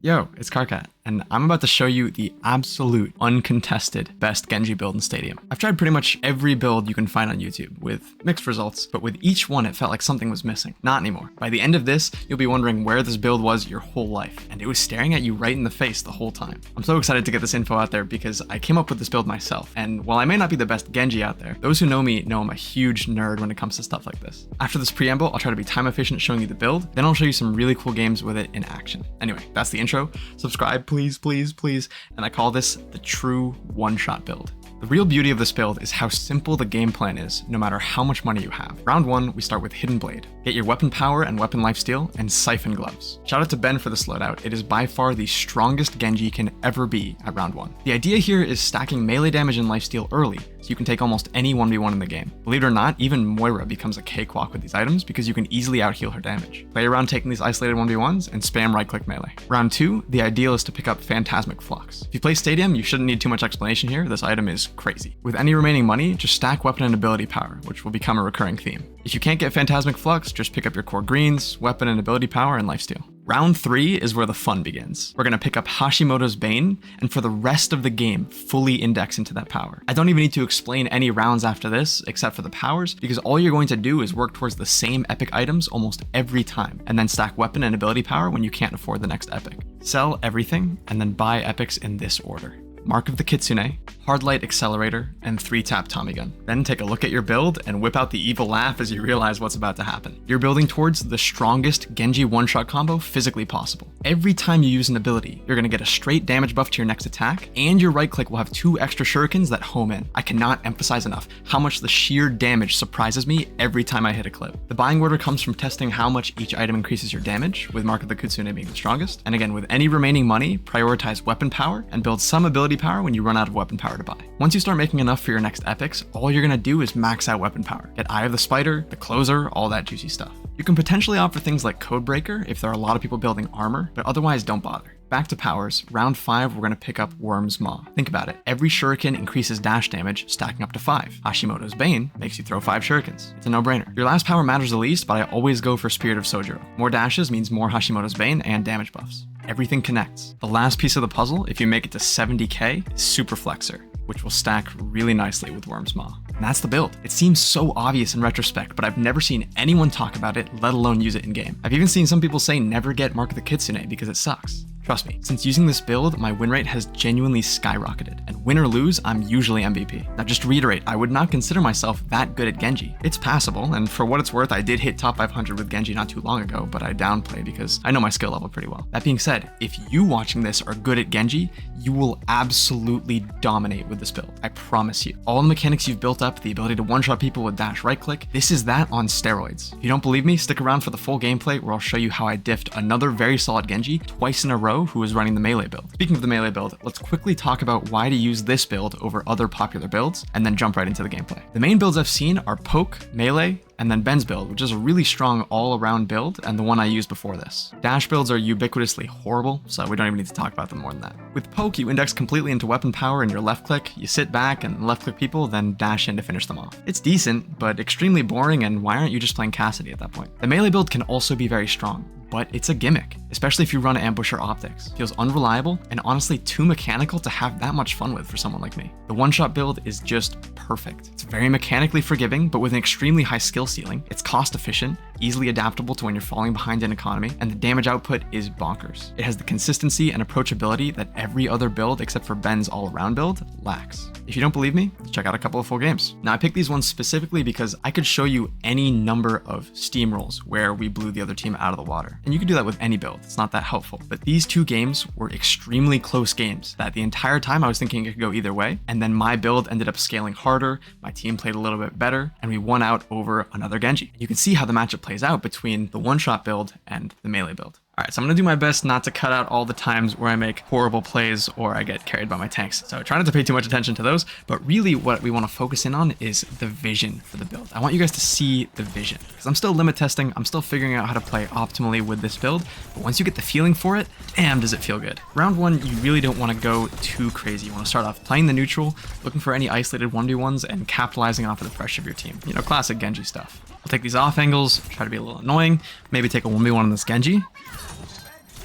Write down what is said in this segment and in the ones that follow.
Yo, it's Karkat, and I'm about to show you the absolute, uncontested best Genji build in Stadium. I've tried pretty much every build you can find on YouTube, with mixed results, but with each one it felt like something was missing. Not anymore. By the end of this, you'll be wondering where this build was your whole life, and it was staring at you right in the face the whole time. I'm so excited to get this info out there because I came up with this build myself, and while I may not be the best Genji out there, those who know me know I'm a huge nerd when it comes to stuff like this. After this preamble, I'll try to be time efficient showing you the build, then I'll show you some really cool games with it in action. Anyway, that's the intro. Subscribe, please, please, please. And I call this the true one-shot build. The real beauty of this build is how simple the game plan is, no matter how much money you have. Round 1, we start with Hidden Blade. Get your weapon power and weapon lifesteal, and Siphon Gloves. Shout out to Ben for this loadout. It is by far the strongest Genji can ever be at round 1. The idea here is stacking melee damage and lifesteal early, so you can take almost any 1v1 in the game. Believe it or not, even Moira becomes a cakewalk with these items because you can easily out-heal her damage. Play around taking these isolated 1v1s and spam right-click melee. Round 2, the ideal is to pick up Phantasmic Flux. If you play Stadium, you shouldn't need too much explanation here. This item is crazy. With any remaining money, just stack weapon and ability power, which will become a recurring theme. If you can't get Phantasmic Flux, just pick up your core greens, weapon and ability power, and lifesteal. Round 3 is where the fun begins. We're going to pick up Hashimoto's Bane, and for the rest of the game, fully index into that power. I don't even need to explain any rounds after this, except for the powers, because all you're going to do is work towards the same epic items almost every time, and then stack weapon and ability power when you can't afford the next epic. Sell everything, and then buy epics in this order. Mark of the Kitsune, Hard Light Accelerator, and 3-tap Tommy Gun. Then take a look at your build and whip out the evil laugh as you realize what's about to happen. You're building towards the strongest Genji one-shot combo physically possible. Every time you use an ability, you're going to get a straight damage buff to your next attack, and your right click will have 2 extra shurikens that home in. I cannot emphasize enough how much the sheer damage surprises me every time I hit a clip. The buying order comes from testing how much each item increases your damage, with Mark of the Kitsune being the strongest. And again, with any remaining money, prioritize weapon power and build some ability power when you run out of weapon power to buy. Once you start making enough for your next epics, all you're gonna do is max out weapon power. Get Eye of the Spider, the Closer, all that juicy stuff. You can potentially opt for things like Codebreaker if there are a lot of people building armor, but otherwise don't bother. Back to powers, round 5 we're going to pick up Worm's Maw. Think about it, every shuriken increases dash damage, stacking up to 5. Hashimoto's Bane makes you throw 5 shurikens. It's a no-brainer. Your last power matters the least, but I always go for Spirit of Sojiro. More dashes means more Hashimoto's Bane and damage buffs. Everything connects. The last piece of the puzzle, if you make it to 70k, is Super Flexor, which will stack really nicely with Worm's Maw. And that's the build. It seems so obvious in retrospect, but I've never seen anyone talk about it, let alone use it in game. I've even seen some people say never get Mark of the Kitsune because it sucks. Trust me, since using this build, my win rate has genuinely skyrocketed, and win or lose, I'm usually MVP. Now just to reiterate, I would not consider myself that good at Genji. It's passable, and for what it's worth, I did hit top 500 with Genji not too long ago, but I downplay because I know my skill level pretty well. That being said, if you watching this are good at Genji, you will absolutely dominate with this build. I promise you. All the mechanics you've built up, the ability to one-shot people with dash right-click, this is that on steroids. If you don't believe me, stick around for the full gameplay where I'll show you how I diffed another very solid Genji twice in a row who was running the melee build. Speaking of the melee build, let's quickly talk about why to use this build over other popular builds, and then jump right into the gameplay. The main builds I've seen are Poke, Melee, and then Ben's build, which is a really strong all-around build, and the one I used before this. Dash builds are ubiquitously horrible, so we don't even need to talk about them more than that. With Poke, you index completely into weapon power in your left click, you sit back and left click people, then dash in to finish them off. It's decent, but extremely boring, and why aren't you just playing Cassidy at that point? The melee build can also be very strong, but it's a gimmick, especially if you run ambusher optics. Feels unreliable and honestly too mechanical to have that much fun with for someone like me. The one-shot build is just perfect. It's very mechanically forgiving, but with an extremely high skill ceiling. It's cost efficient, easily adaptable to when you're falling behind in economy, and the damage output is bonkers. It has the consistency and approachability that every other build except for Ben's all-around build lacks. If you don't believe me, check out a couple of full games. Now I picked these ones specifically because I could show you any number of steamrolls where we blew the other team out of the water. And you can do that with any build, it's not that helpful. But these 2 games were extremely close games that the entire time I was thinking it could go either way, and then my build ended up scaling harder, my team played a little bit better, and we won out over another Genji. You can see how the matchup plays out between the one-shot build and the melee build. Alright, so I'm going to do my best not to cut out all the times where I make horrible plays or I get carried by my tanks. So try not to pay too much attention to those, but really what we want to focus in on is the vision for the build. I want you guys to see the vision, because I'm still limit testing, I'm still figuring out how to play optimally with this build, but once you get the feeling for it, damn does it feel good. Round 1, you really don't want to go too crazy. You want to start off playing the neutral, looking for any isolated 1v1s, and capitalizing off of the pressure of your team. You know, classic Genji stuff. I'll take these off angles, try to be a little annoying, maybe take a 1v1 on this Genji.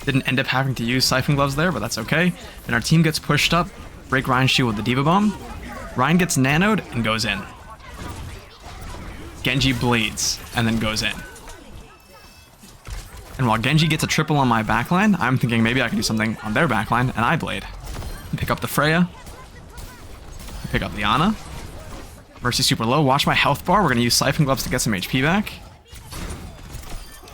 Didn't end up having to use Siphon Gloves there, but that's okay. Then our team gets pushed up, break Ryan's shield with the D.Va Bomb. Ryan gets nanoed and goes in. Genji bleeds and then goes in. And while Genji gets a triple on my backline, I'm thinking maybe I can do something on their backline, and I blade. Pick up the Freya. Pick up the Ana. Mercy super low. Watch my health bar. We're going to use Siphon Gloves to get some HP back.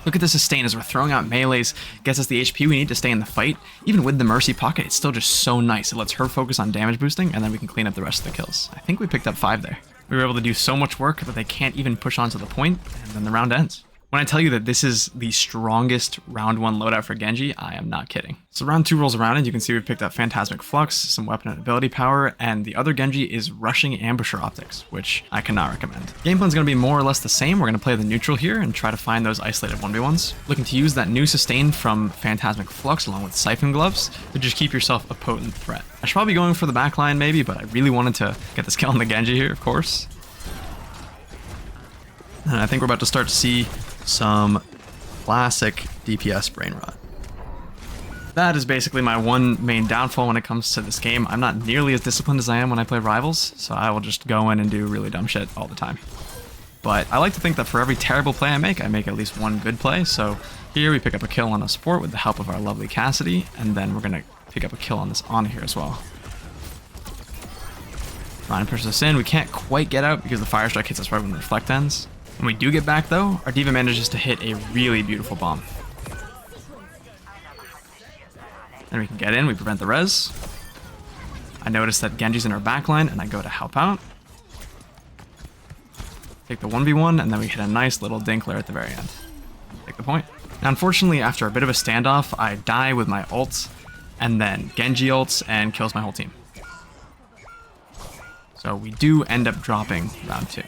Look at the sustain as we're throwing out melees. Gets us the HP we need to stay in the fight. Even with the Mercy pocket, it's still just so nice. It lets her focus on damage boosting, and then we can clean up the rest of the kills. I think we picked up 5 there. We were able to do so much work that they can't even push on to the point, and then the round ends. When I tell you that this is the strongest round 1 loadout for Genji, I am not kidding. So round 2 rolls around and you can see we've picked up Phantasmic Flux, some weapon and ability power, and the other Genji is rushing Ambusher Optics, which I cannot recommend. Game plan's going to be more or less the same. We're going to play the neutral here and try to find those isolated 1v1s. Looking to use that new sustain from Phantasmic Flux along with Siphon Gloves to just keep yourself a potent threat. I should probably be going for the backline maybe, but I really wanted to get this kill on the Genji here, of course. And I think we're about to start to see some classic DPS brain rot. That is basically my one main downfall when it comes to this game. I'm not nearly as disciplined as I am when I play Rivals, so I will just go in and do really dumb shit all the time. But I like to think that for every terrible play I make at least one good play, so here we pick up a kill on a support with the help of our lovely Cassidy, and then we're going to pick up a kill on this Ana here as well. Ryan pushes us in. We can't quite get out because the Fire Strike hits us right when the Reflect ends. When we do get back though, our D.Va manages to hit a really beautiful bomb. Then we can get in, we prevent the res. I notice that Genji's in our backline and I go to help out. Take the 1v1 and then we hit a nice little dinkler at the very end. Take the point. Now unfortunately, after a bit of a standoff, I die with my ult and then Genji ults and kills my whole team. So we do end up dropping round 2.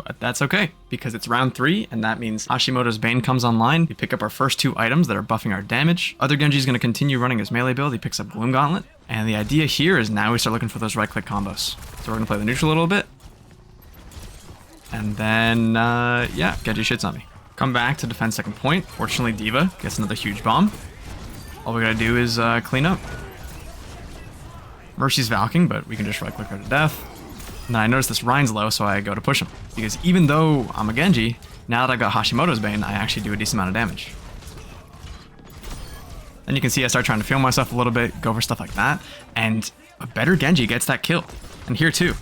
But that's okay, because it's round 3, and that means Hashimoto's Bane comes online. We pick up our first 2 items that are buffing our damage. Other Genji's going to continue running his melee build. He picks up Gloom Gauntlet. And the idea here is now we start looking for those right-click combos. So we're going to play the neutral a little bit. And then, yeah, Genji shits on me. Come back to defend second point. Fortunately, D.Va gets another huge bomb. All we got to do is clean up. Mercy's Valking, but we can just right-click her to death. And then I notice this Ryan's low, so I go to push him. Because even though I'm a Genji, now that I've got Hashimoto's Bane, I actually do a decent amount of damage. Then you can see I start trying to feel myself a little bit, go for stuff like that, and a better Genji gets that kill. And here too.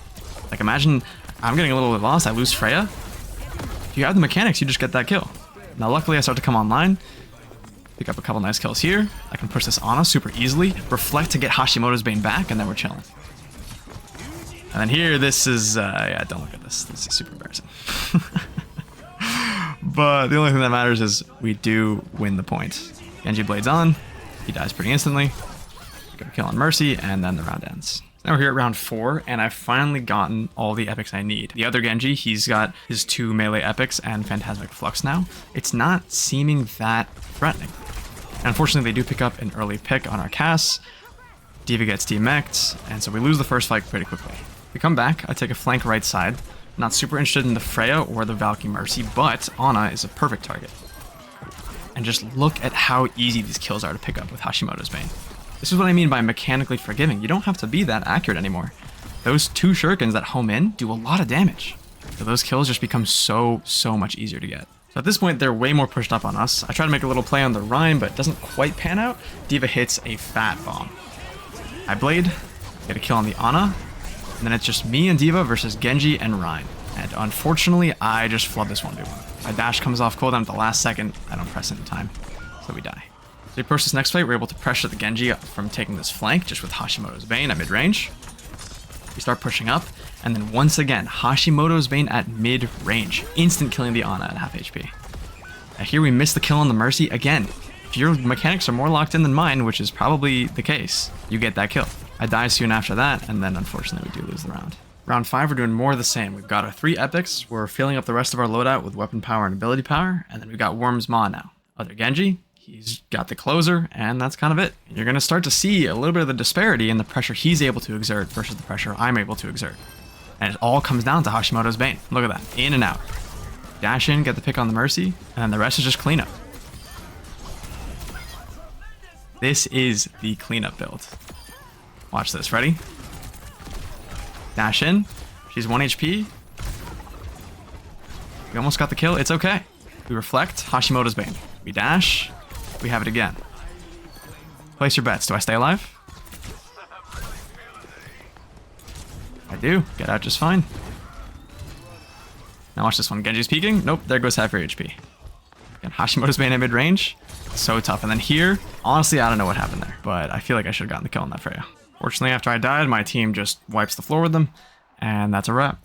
Like imagine I'm getting a little bit lost, I lose Freya. If you have the mechanics, you just get that kill. Now luckily I start to come online, pick up a couple nice kills here. I can push this Ana super easily, reflect to get Hashimoto's Bane back, and then we're chilling. And then here, this is, yeah, don't look at this. This is super embarrassing. But the only thing that matters is we do win the point. Genji blades on. He dies pretty instantly. We go kill on Mercy, and then the round ends. Now we're here at round 4, and I've finally gotten all the epics I need. The other Genji, he's got his 2 melee epics and Phantasmic Flux now. It's not seeming that threatening. And unfortunately, they do pick up an early pick on our Cass. D.Va gets demeched, and so we lose the first fight pretty quickly. We come back, I take a flank right side. Not super interested in the Freya or the Valkyrie Mercy, but Ana is a perfect target. And just look at how easy these kills are to pick up with Hashimoto's Bane. This is what I mean by mechanically forgiving. You don't have to be that accurate anymore. Those 2 shurikens that home in do a lot of damage. So those kills just become so much easier to get. So at this point, they're way more pushed up on us. I try to make a little play on the Rhine, but it doesn't quite pan out. D.Va hits a fat bomb. I blade, get a kill on the Ana. And then it's just me and D.Va versus Genji and Ryan. And unfortunately, I just flub this 1v1. My dash comes off cooldown at the last second. I don't press it in time, so we die. So we push this next fight. We're able to pressure the Genji from taking this flank just with Hashimoto's Bane at mid-range. We start pushing up, and then once again, Hashimoto's Bane at mid-range. Instant killing the Ana at half HP. Now here we miss the kill on the Mercy again. If your mechanics are more locked in than mine, which is probably the case, you get that kill. I die soon after that, and then unfortunately we do lose the round. Round 5, we're doing more of the same. We've got our 3 epics, we're filling up the rest of our loadout with weapon power and ability power, and then we've got Worm's Maw now. Other Genji, he's got the closer, and that's kind of it. You're going to start to see a little bit of the disparity in the pressure he's able to exert versus the pressure I'm able to exert. And it all comes down to Hashimoto's Bane. Look at that, in and out. Dash in, get the pick on the Mercy, and then the rest is just cleanup. This is the cleanup build. Watch this. Ready? Dash in. She's 1 HP. We almost got the kill. It's okay. We reflect. Hashimoto's Bane. We dash. We have it again. Place your bets. Do I stay alive? I do. Get out just fine. Now watch this one. Genji's peeking. Nope. There goes half your HP. Again, Hashimoto's Bane at mid-range. So tough. And then here, honestly, I don't know what happened there, but I feel like I should have gotten the kill on that Freya. Fortunately, after I died, my team just wipes the floor with them, and that's a wrap.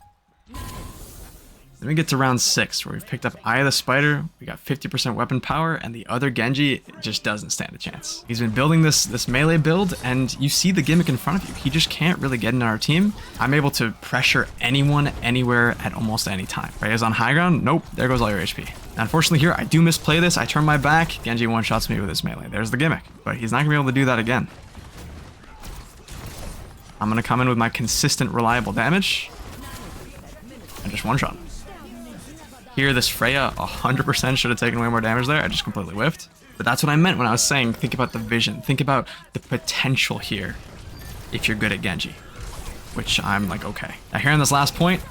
Then we get to round 6, where we've picked up Eye of the Spider, we got 50% weapon power, and the other Genji just doesn't stand a chance. He's been building this melee build, and you see the gimmick in front of you. He just can't really get in our team. I'm able to pressure anyone, anywhere, at almost any time. Freya's on high ground. Nope, there goes all your HP. Now, unfortunately here, I do misplay this. I turn my back. Genji one-shots me with his melee. There's the gimmick, but he's not going to be able to do that again. I'm going to come in with my consistent, reliable damage, and just one-shot. Here, this Freya 100% should have taken way more damage there. I just completely whiffed. But that's what I meant when I was saying, think about the vision. Think about the potential here if you're good at Genji. Which I'm like, okay. Now here on this last point,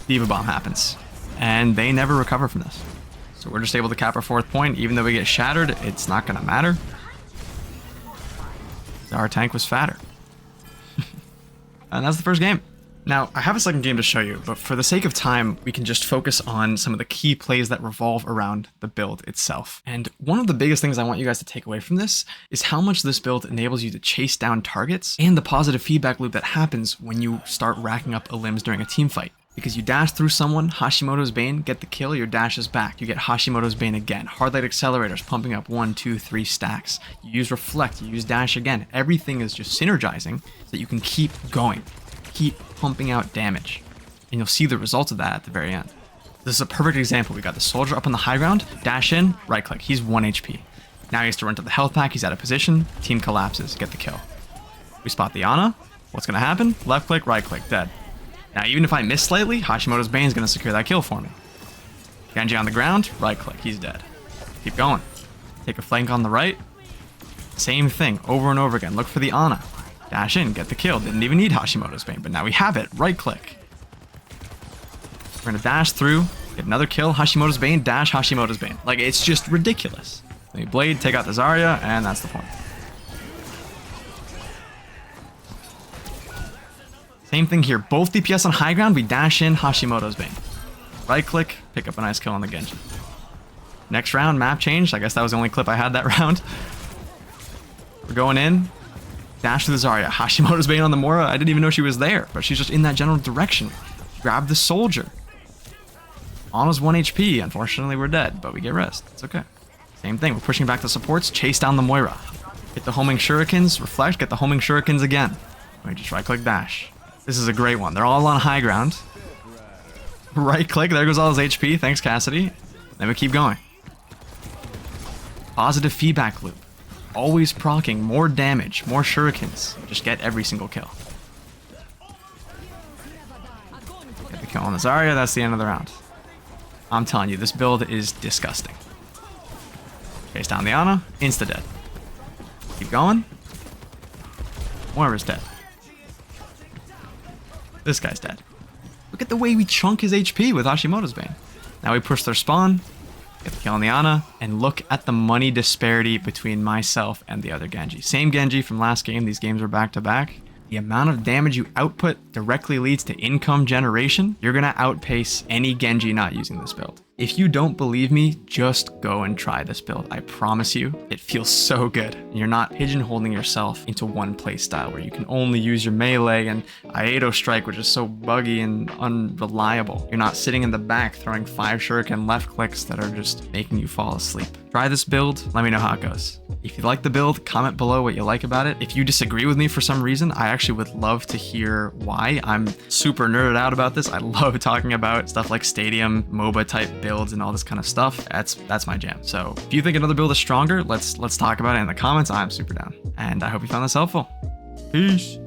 Diva Bomb happens. And they never recover from this. So we're just able to cap our 4th point. Even though we get shattered, it's not going to matter. Our tank was fatter. And that's the first game. Now, I have a second game to show you, but for the sake of time, we can just focus on some of the key plays that revolve around the build itself. And one of the biggest things I want you guys to take away from this is how much this build enables you to chase down targets and the positive feedback loop that happens when you start racking up elims during a team fight. Because you dash through someone, Hashimoto's Bane, get the kill, your dash is back. You get Hashimoto's Bane again. Hard light accelerators pumping up 1, 2, 3 stacks. You use reflect, you use dash again. Everything is just synergizing so that you can keep going. Keep pumping out damage, and you'll see the results of that at the very end. This is a perfect example. We got the soldier up on the high ground, dash in, right click, he's 1 HP. Now he has to run to the health pack, he's out of position, team collapses, get the kill. We spot the Ana, what's gonna happen? Left click, right click, dead. Now even if I miss slightly, Hashimoto's Bane is gonna secure that kill for me. Genji on the ground, right click, he's dead. Keep going. Take a flank on the right, same thing, over and over again, look for the Ana. Dash in, get the kill. Didn't even need Hashimoto's Bane, but now we have it. Right click. We're gonna dash through, get another kill. Hashimoto's Bane, dash Hashimoto's Bane. Like, it's just ridiculous. Then we blade, take out the Zarya, and that's the point. Same thing here. Both DPS on high ground, we dash in Hashimoto's Bane. Right click, pick up a nice kill on the Genji. Next round, map changed. I guess that was the only clip I had that round. We're going in. Dash to the Zarya. Hashimoto's Bane on the Mora. I didn't even know she was there, but she's just in that general direction. Grab the soldier. Ana's 1 HP. Unfortunately, we're dead, but we get rest. It's okay. Same thing. We're pushing back the supports. Chase down the Moira. Get the homing shurikens. Reflect. Get the homing shurikens again. We just right-click dash. This is a great one. They're all on high ground. Right-click. There goes all his HP. Thanks, Cassidy. Then we keep going. Positive feedback loop. Always proccing, more damage, more shurikens. Just get every single kill. Get the kill on the Zarya, that's the end of the round. I'm telling you, this build is disgusting. Chase down the Ana, insta-dead. Keep going. Moira's dead. This guy's dead. Look at the way we chunk his HP with Hashimoto's Bane. Now we push their spawn. Get the kill on the Ana, and look at the money disparity between myself and the other Genji. Same Genji from last game, these games are back to back. The amount of damage you output directly leads to income generation. You're gonna outpace any Genji not using this build. If you don't believe me, just go and try this build. I promise you, it feels so good. You're not pigeonholing yourself into one play style where you can only use your melee and Aedo strike, which is so buggy and unreliable. You're not sitting in the back throwing 5 shuriken left clicks that are just making you fall asleep. Try this build, let me know how it goes. If you like the build, comment below what you like about it. If you disagree with me for some reason, I actually would love to hear why. I'm super nerded out about this. I love talking about stuff like stadium, MOBA type builds and all this kind of stuff. That's my jam. So if you think another build is stronger, let's talk about it in the comments. I'm super down. And I hope you found this helpful. Peace.